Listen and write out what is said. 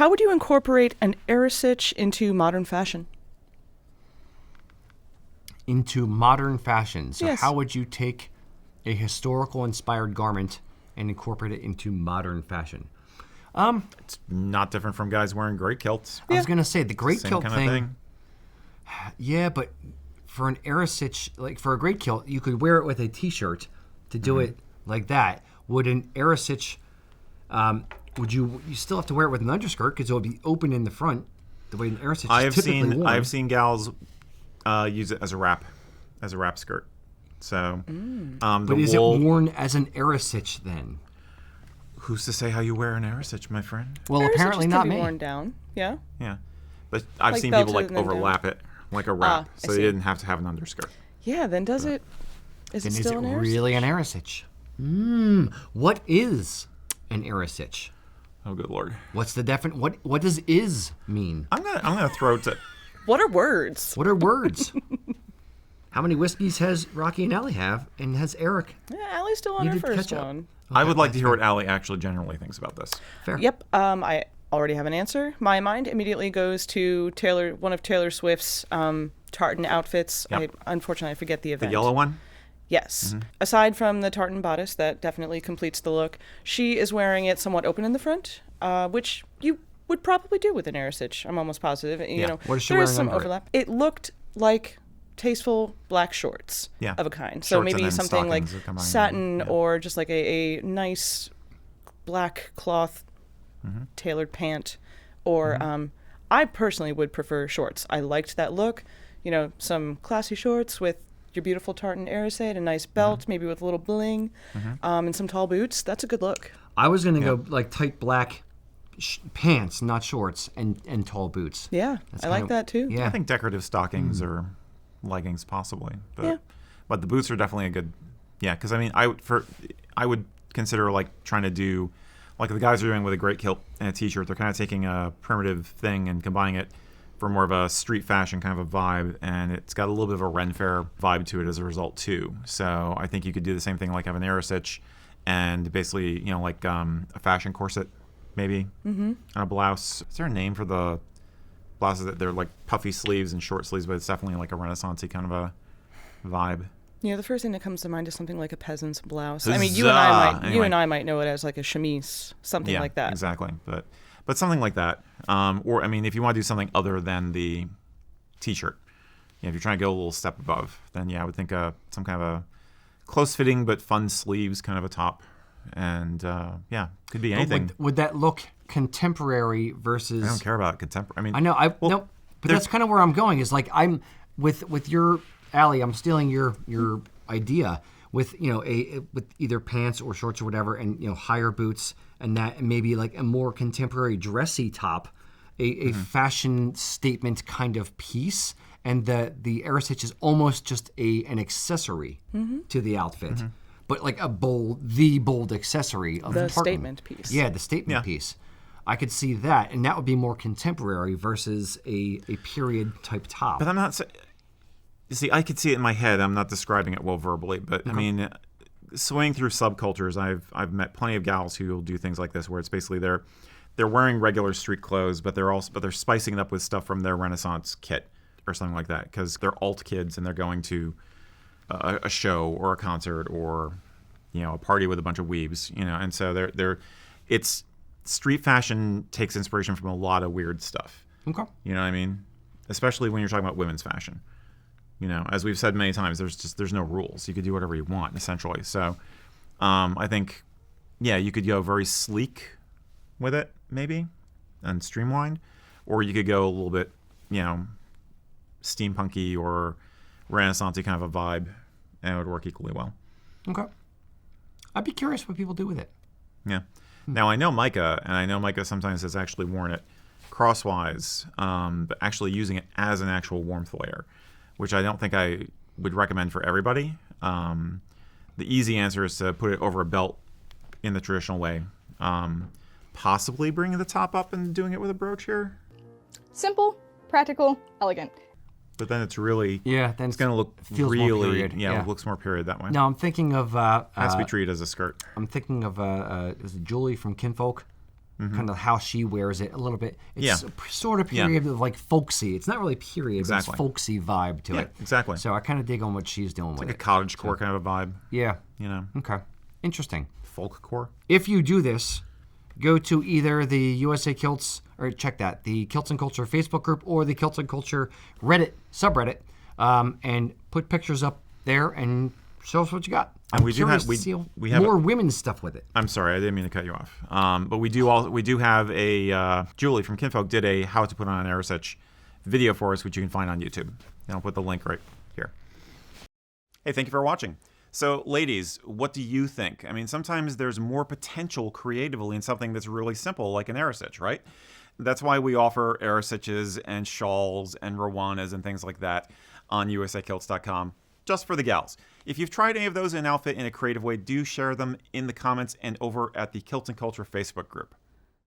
How would you incorporate an earasaid into modern fashion? Into modern fashion. So Yes. how would you take a historical inspired garment and incorporate it into modern fashion? It's not different from guys wearing great kilts. I was going to say the great Same kilt kind thing. of thing. Yeah, but for an earasaid, like for a great kilt, you could wear it with a t-shirt to do it like that. Would an earasaid, would you still have to wear it with an underskirt because it would be open in the front the way an earasaid is typically worn. I've seen gals use it as a wrap skirt. So, But is it worn as an earasaid then? Who's to say how you wear an earasaid, my friend? Well, Earasaid apparently can not be me. worn down. Yeah. Yeah, but I've Like seen people belted like and then down. overlap it like a wrap, I so see. you didn't have to have an underskirt. Yeah. Then does it? Is Then it is still it an earasaid? really an earasaid? What is an earasaid? Oh, good lord! What's the what does is mean? I'm gonna throw it to. What are words? What are words? How many whiskeys has Rocky and Allie have, and has Eric? Yeah, Allie's still on her Needed first ketchup. one. I would like to hear what Allie actually generally thinks about this. Fair. Yep. I already have an answer. My mind immediately goes to one of Taylor Swift's tartan outfits. Yep. Unfortunately, I forget the The event. yellow one. Yes. Aside from the tartan bodice, that definitely completes the look. She is wearing it somewhat open in the front, which you would probably do with an earasaid. I'm almost positive. You know, What is she there is wearing some under it? overlap. It looked like tasteful black shorts Yeah. of a kind. So Shorts and maybe then something like stockings are combined. satin Yeah. or just like a nice black cloth Mm-hmm. tailored pant. Or I personally would prefer shorts. I liked that look. You know, some classy shorts with your beautiful tartan earasaid, a nice belt, maybe with a little bling, and some tall boots. That's a good look. I was gonna go like tight black pants, not shorts, and tall boots. Yeah, That's I like kinda- that too. Yeah. I think decorative stockings or leggings possibly, but Yeah. but the boots are definitely a good. Yeah, because I mean, I would consider like trying to do like the guys are doing with a great kilt and a t-shirt. They're kind of taking a primitive thing and combining it for more of a street fashion kind of a vibe, and it's got a little bit of a Ren Fair vibe to it as a result too. So I think you could do the same thing, like have an earasaid and basically, you know, like a fashion corset maybe on a blouse. Is there a name for the blouses that they're like puffy sleeves and short sleeves, but it's definitely like a Renaissance-y kind of a vibe. Yeah, the first thing that comes to mind is something like a peasant's blouse. Huzzah! I mean, you Anyway. and I might know it as like a chemise, something like that. Exactly. But something like that. Or I mean, if you want to do something other than the t-shirt, you know, if you're trying to go a little step above, then yeah, I would think some kind of a close-fitting but fun sleeves kind of a top, and yeah, could be But anything. would that look contemporary versus? I don't care about contemporary. I mean, I know. No, but there- that's kind of where I'm going. Is like I'm with your Allie. I'm stealing your idea with with either pants or shorts or whatever, and higher boots and that, and maybe like a more contemporary dressy top, a fashion statement kind of piece, and the earasaid is almost just an accessory to the outfit, but like the bold accessory of The tartan. statement piece. Yeah, the statement piece. I could see that, and that would be more contemporary versus a period type top. but I'm not. You see, I could see it in my head. I'm not describing it well verbally, but I mean, swaying through subcultures, I've met plenty of gals who will do things like this, where it's basically they're wearing regular street clothes, but they're spicing it up with stuff from their Renaissance kit or something like that, because they're alt kids and they're going to a show or a concert or a party with a bunch of weebs, and so it's street fashion takes inspiration from a lot of weird stuff. Okay. You know what I mean? Especially when you're talking about women's fashion. As we've said many times, there's no rules. You could do whatever you want, essentially. So I think, yeah, you could go very sleek with it, maybe, and streamlined. Or you could go a little bit, steampunky or Renaissance-y kind of a vibe, and it would work equally well. Okay. I'd be curious what people do with it. Yeah. Now, I know Micah, and I know Micah sometimes has actually worn it crosswise, but actually using it as an actual warmth layer, which I don't think I would recommend for everybody. The easy answer is to put it over a belt in the traditional way. Possibly bringing the top up and doing it with a brooch here. Simple, practical, elegant. But then it's really, Yeah, then it's going to look feels more really, period, it looks more period that way. No, I'm thinking of Has to be treated as a skirt. I'm thinking of is it Julie from Kinfolk? kind of how she wears it a little bit. It's Yeah. sort of period of like folksy. It's not really period, Exactly. but it's folksy vibe to it. Exactly. So I kind of dig on what she's doing with Like a it. cottagecore kind of a vibe, Yeah. you know, Okay. Interesting. folkcore. If you do this, go to either the USA Kilts, or check that, the Kilts and Culture Facebook group or the Kilts and Culture Reddit subreddit, and put pictures up there and show us what you got. And I'm we do curious have- to see we have- more women's stuff with it. I'm sorry, I didn't mean to cut you off. But we do have a Julie from Kinfolk did a how to put on an earasaid video for us, which you can find on YouTube. And I'll put the link right here. Hey, thank you for watching. So, ladies, what do you think? I mean, sometimes there's more potential creatively in something that's really simple, like an earasaid, right? That's why we offer earasaids and shawls and rawanas and things like that on usakilts.com, just for the gals. If you've tried any of those in outfit in a creative way, do share them in the comments and over at the Kilts and Culture Facebook group.